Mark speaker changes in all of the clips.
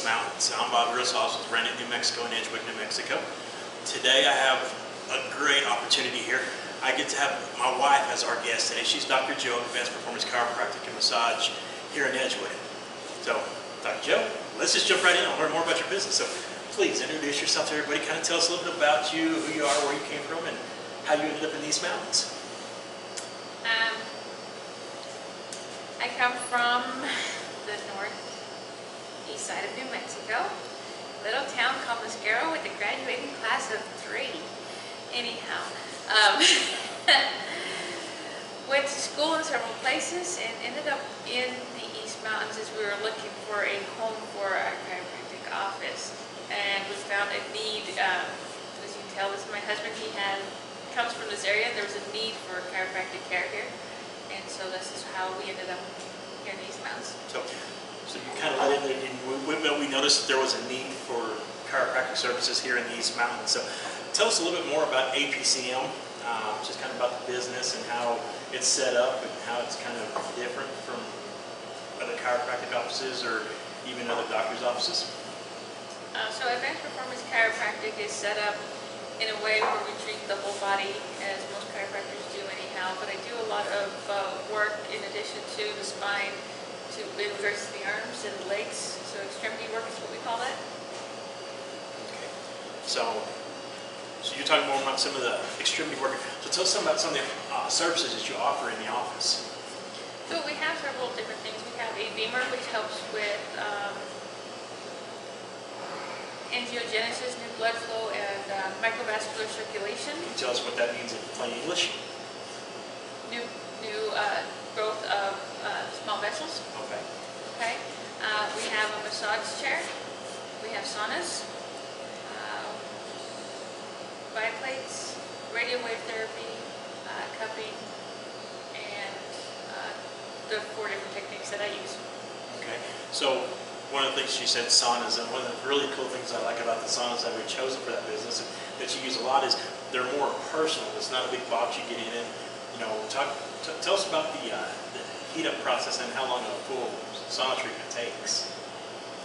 Speaker 1: East Mountains. I'm Bob Rosales with Renton, New Mexico and Edgewood, New Mexico. Today I have a great opportunity here. I get to have my wife as our guest today. She's Dr. Joe, Advanced Performance Chiropractic and Massage here in Edgewood. So, Dr. Joe, let's just jump right in and learn more about your business. So, please introduce yourself to everybody. Kind of tell us a little bit about you, who you are, where you came from, and how you ended up in these mountains.
Speaker 2: I come from the northeast side of New Mexico, a little town called Mosquero with a graduating class of 3. Anyhow, went to school in several places and ended up in the East Mountains as we were looking for a home for our chiropractic office. And we found a need, as you can tell, this is my husband, comes from this area. There was a need for chiropractic care here. And so this is how we ended up here in the East Mountains.
Speaker 1: So you kind of let in there, and we noticed that there was a need for chiropractic services here in the East Mountains. So tell us a little bit more about APCM, just kind of about the business and how it's set up and how it's kind of different from other chiropractic offices or even other doctors' offices.
Speaker 2: So Advanced Performance Chiropractic is set up in a way where we treat the whole body, as most chiropractors do anyhow, but I do a lot of work in addition to the spine, to in regards to the arms and the legs, so extremity work is what we call that.
Speaker 1: Okay. So you're talking more about some of the extremity work. So tell us about some of the services that you offer in the office.
Speaker 2: So we have several different things. We have a beamer, which helps with angiogenesis, new blood flow, and microvascular circulation.
Speaker 1: Can you tell us what that means in plain English?
Speaker 2: New growth of small vessels.
Speaker 1: Okay.
Speaker 2: Okay. We have a massage chair. We have saunas, biplates, radio wave therapy, cupping, and the 4 different techniques that I use.
Speaker 1: Okay. So one of the things she said, saunas, and one of the really cool things I like about the saunas that we've chosen for that business and that you use a lot is they're more personal. It's not a big box you get in. You know, tell us about the heat-up process and how long a full sauna treatment takes.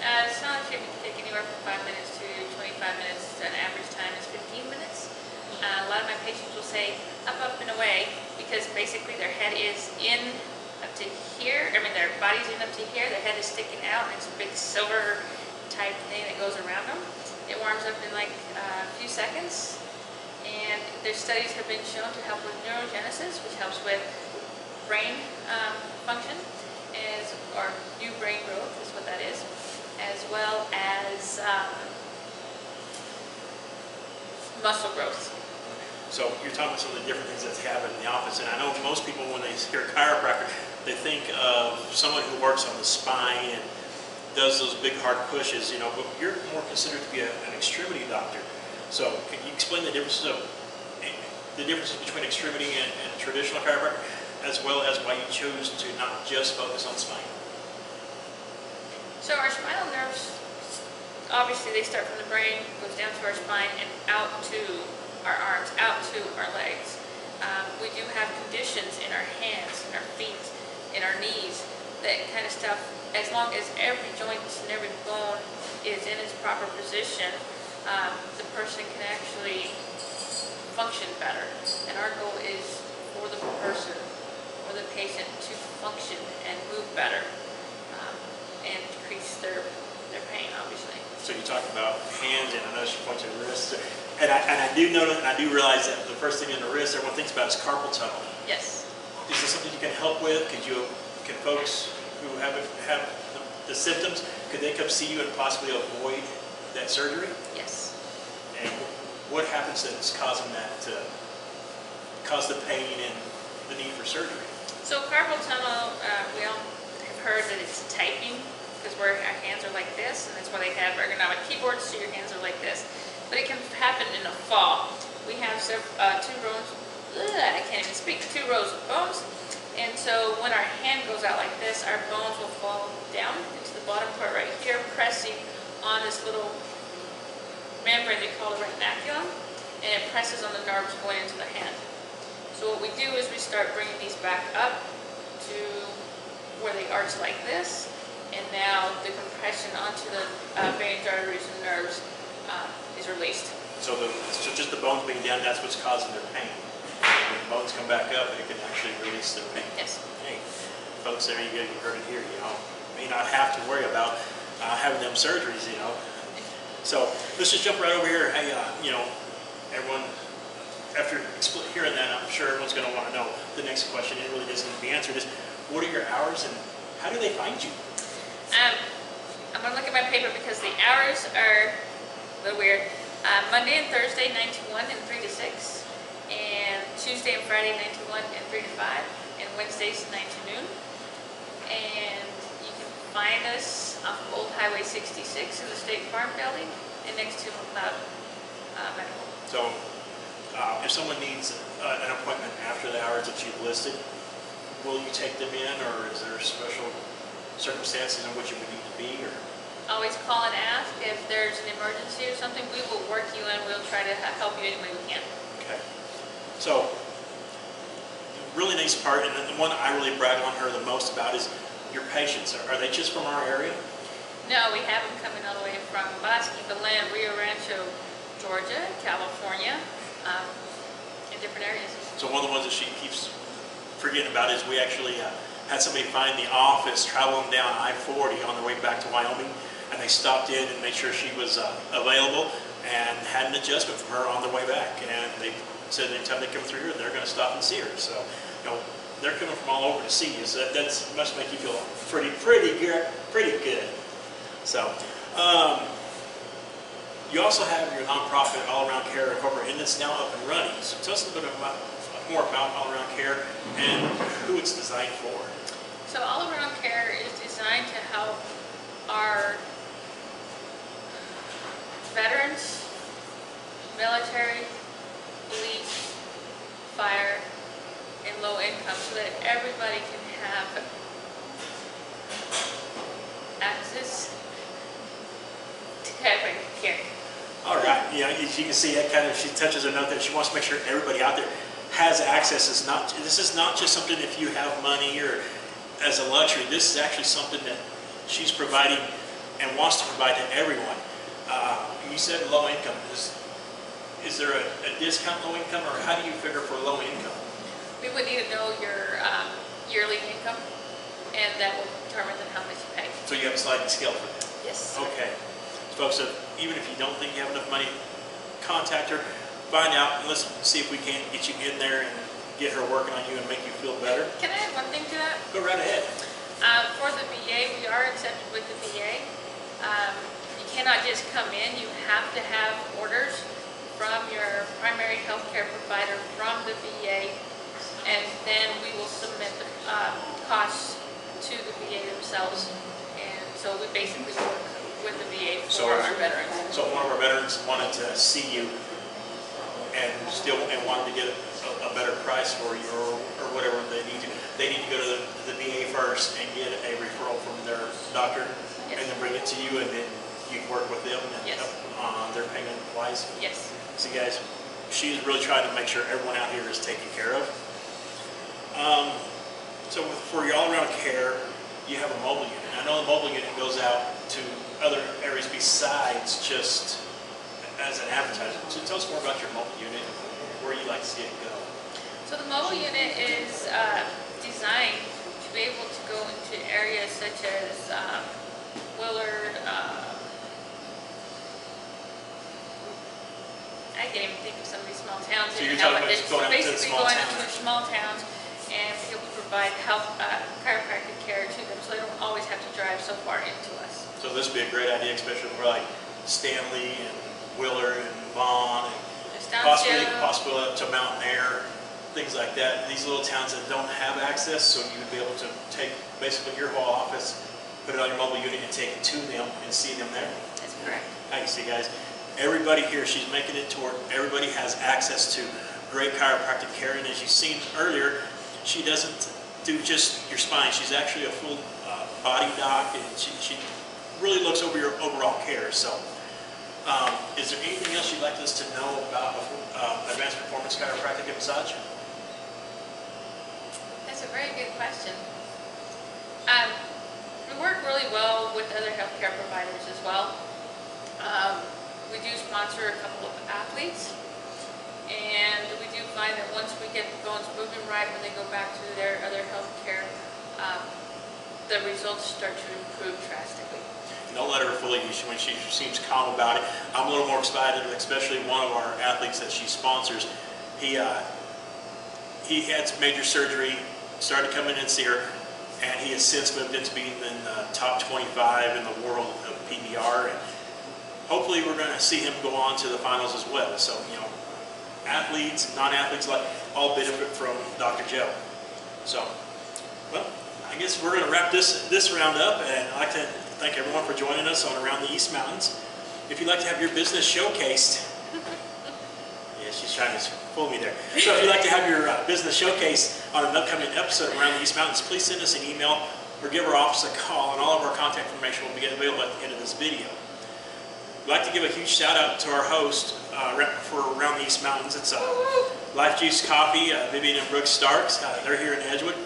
Speaker 2: Sauna treatment can take anywhere from 5 minutes to 25 minutes. An average time is 15 minutes. A lot of my patients will say up, up, and away because basically their head is in up to here. I mean, their body's in up to here. Their head is sticking out, and it's a big silver type thing that goes around them. It warms up in like a few seconds, and their studies have been shown to help with neurogenesis, which helps with brain function, or new brain growth is what that is, as well as muscle growth.
Speaker 1: So you're talking about some of the different things that happen in the office, and I know most people, when they hear chiropractor, they think of someone who works on the spine and does those big hard pushes, you know, but you're more considered to be an extremity doctor. So can you explain the differences between extremity and traditional chiropractor, as well as why you chose to not just focus on spine?
Speaker 2: So our spinal nerves, obviously they start from the brain, goes down to our spine and out to our arms, out to our legs. We do have conditions in our hands, in our feet, in our knees, that kind of stuff. As long as every joint and every bone is in its proper position, the person can actually function better. And our goal is for the person or the patient to function and move better and decrease their pain, obviously.
Speaker 1: So you talk about hands, and I know she points to the wrists. And I do know, and I do realize that the first thing in the wrist everyone thinks about is carpal tunnel.
Speaker 2: Yes.
Speaker 1: Is this something you can help with? Can folks who have the symptoms, could they come see you and possibly avoid that surgery?
Speaker 2: Yes.
Speaker 1: And what happens that's causing that to cause the pain and the need for surgery?
Speaker 2: So carpal tunnel, we all have heard that it's typing because our hands are like this, and that's why they have ergonomic keyboards, so your hands are like this. But it can happen in a fall. We have 2 rows, I can't even speak, 2 rows of bones. And so when our hand goes out like this, our bones will fall down into the bottom part right here, pressing on this little membrane they call the retinaculum, and it presses on the nerves going into the hand. So what we do is we start bringing these back up to where they arch like this, and now the compression onto the veins, arteries, and nerves is released.
Speaker 1: So just the bones being down, that's what's causing their pain. When the bones come back up, it can actually release their pain.
Speaker 2: Yes.
Speaker 1: Hey, folks, there you go. You heard it here. May not have to worry about having them surgeries. So let's just jump right over here. Hey, everyone, after hearing that, I'm sure everyone's going to want to know the next question. It really doesn't need to be answered. Is what are your hours and how do they find you?
Speaker 2: I'm going to look at my paper because the hours are a little weird. Monday and Thursday, 9 to 1 and 3 to 6. And Tuesday and Friday, 9 to 1 and 3 to 5. And Wednesdays, 9 to noon. And you can find us off of Old Highway 66 in the State Farm Building and next to McLeod Medical.
Speaker 1: So if someone needs an appointment after the hours that you've listed, will you take them in, or is there special circumstances in which you would need to be? Or
Speaker 2: Always call and ask if there's an emergency or something. We will work you in. We'll try to help you any way we can.
Speaker 1: Okay. So, the really nice part, and the one I really brag on her the most about, is your patients. Are they just from our area?
Speaker 2: No, we have them coming all the way from Bosque, Belen, Rio Rancho, Georgia, California, in different areas.
Speaker 1: So one of the ones that she keeps forgetting about is we actually had somebody find the office traveling down I-40 on their way back to Wyoming, and they stopped in and made sure she was available and had an adjustment from her on their way back. And they said anytime they come through here, they're going to stop and see her. So, they're coming from all over to see you. So that must make you feel pretty good. So, you also have your nonprofit All Around Care Incorporated, and it's now up and running. So tell us a little bit more about All Around Care and who it's designed for.
Speaker 2: So All Around Care is designed to help our veterans, military, police, fire, and low income, so that everybody can have access to care.
Speaker 1: All right, as you can see, that she touches a note that she wants to make sure everybody out there has access. This is not just something if you have money or as a luxury. This is actually something that she's providing and wants to provide to everyone. You said low income. Is there a discount low income, or how do you figure for low income?
Speaker 2: We would need to know your yearly income, and that will determine how much you pay.
Speaker 1: So you have a sliding scale for that?
Speaker 2: Yes.
Speaker 1: Okay. Folks, even if you don't think you have enough money, contact her, find out, and let's see if we can't get you in there and get her working on you and make you feel better.
Speaker 2: Can I add one thing to that?
Speaker 1: Go right ahead.
Speaker 2: For the VA, we are accepted with the VA. You cannot just come in. You have to have orders from your primary health care provider from the VA, and then we will submit the costs to the VA themselves. And so we basically work with the VA for our veterans.
Speaker 1: So if one of our veterans wanted to see you and wanted to get a better price for you or whatever they need to go to the VA first and get a referral from their doctor,
Speaker 2: yes,
Speaker 1: and then bring it to you, and then you can work with them and
Speaker 2: yes,
Speaker 1: on their payment wise.
Speaker 2: Yes.
Speaker 1: See, guys, she's really trying to make sure everyone out here is taken care of. So for your all-around care, you have a mobile unit. I know the mobile unit goes out to other areas besides just as an advertisement. So tell us more about your mobile unit and where you like to see it go.
Speaker 2: So the mobile unit is designed to be able to go into areas such as Willard, I can't even think of some of these small towns.
Speaker 1: So you're talking about going into the small towns.
Speaker 2: Basically going into small towns, and we provide health chiropractic care to them, so they don't always have to drive so far into us.
Speaker 1: So this would be a great idea, especially for like Stanley and Willard and Vaughn, and possibly up to Mountain Air, things like that. These little towns that don't have access, so you would be able to take basically your whole office, put it on your mobile unit, and take it to them and see them there.
Speaker 2: That's correct.
Speaker 1: How you see, guys? Everybody here, she's making it to where everybody has access to great chiropractic care, and as you've seen earlier, she doesn't do just your spine. She's actually a full body doc, and she really looks over your overall care. So, is there anything else you'd like us to know about Advanced Performance Chiropractic and Massage?
Speaker 2: That's a very good question. Real We work really well with other healthcare providers as well. We do sponsor a couple of athletes, and we do find that once we get the bones moving right, when they go back to their other healthcare, the results start to improve drastically.
Speaker 1: Don't let her fool you when she seems calm about it. I'm a little more excited, especially one of our athletes that she sponsors. He had some major surgery, started coming in and see her, and he has since moved into being in the top 25 in the world of PBR. And hopefully we're going to see him go on to the finals as well. So, you know, athletes, non-athletes, like all benefit from Dr. Joe. So, well, I guess we're going to wrap this round up, and I'd like to thank everyone for joining us on Around the East Mountains. If you'd like to have your business showcased, yeah, she's trying to fool me there. So if you'd like to have your business showcased on an upcoming episode of Around the East Mountains, please send us an email or give our office a call, and all of our contact information will be available at the end of this video. We'd like to give a huge shout out to our host for Around the East Mountains. It's Life Juice Coffee, Vivian and Brooke Starks. They're here in Edgewood.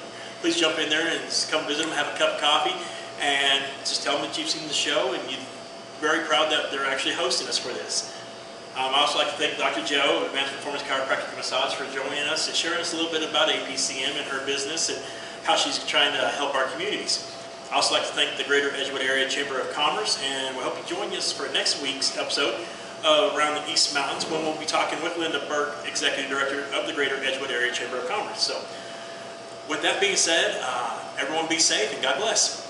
Speaker 1: Please jump in there and come visit them, have a cup of coffee, and just tell them that you've seen the show, and you're very proud that they're actually hosting us for this. I'd also like to thank Dr. Joe, Advanced Performance Chiropractic and Massage, for joining us and sharing us a little bit about APCM and her business and how she's trying to help our communities. I'd also like to thank the Greater Edgewood Area Chamber of Commerce, and we hope you join us for next week's episode of Around the East Mountains, when we'll be talking with Linda Burke, Executive Director of the Greater Edgewood Area Chamber of Commerce. So, with that being said, everyone be safe and God bless.